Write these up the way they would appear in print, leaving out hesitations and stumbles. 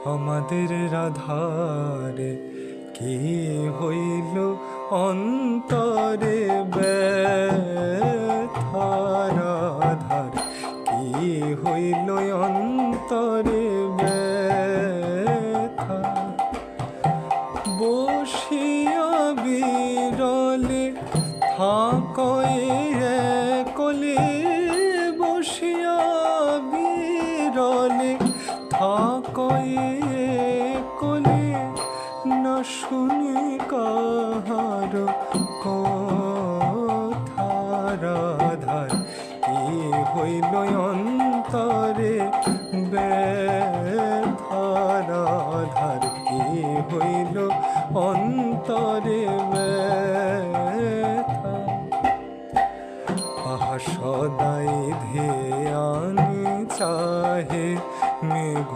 আমাদের রাধারে কি হইল অন্তরে ব্যথা, রাধার কি হইল অন্তরে ব্যথা। বসিয়া বিরলে থাকয়ে কলে, বসিয়া বিরলে থাকয়ে কলে, না শুনি কাহার কথা, রাধার কি হইল অন্তরে ব্যথা, রাধার কি হইল অন্তরে ব্যথা। আহা সদাই ধ্যানে চাহে মেঘ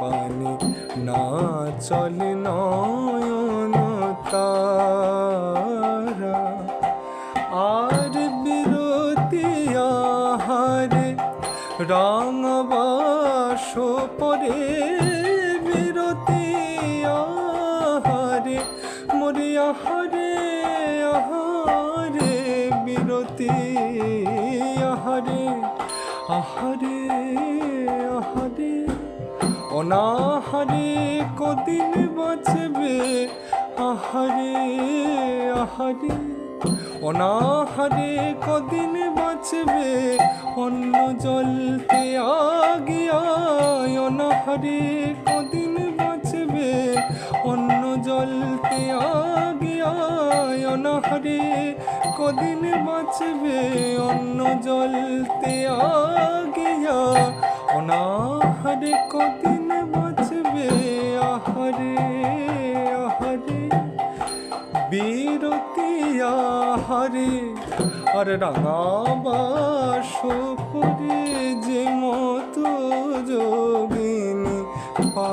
পানি, না চলে নয়ন তারা। আর বিরতি আহারে রাঙবাস পরে, বিরতি আহারে মোরে আহারে, আহারে বিরতি আহারে, আহারে আহারে। অনাহারে কদিন বাঁচবে আহারে, আহারে। অনাহারে কদিন বাঁচবে অন্ন জলতে আগিয়ায়, অনাহারে কদিন বাঁচবে অন্ন জলতে আগিয়ায়, অনাহারে কদিন বাঁচবে অন্ন জলতে আগিয়া, অনাহারে কদিন বাঁচবে আহারে, আহারে বিরতি আহারে। আর রাঙাবাস পরে যে মতো যোগিনী পা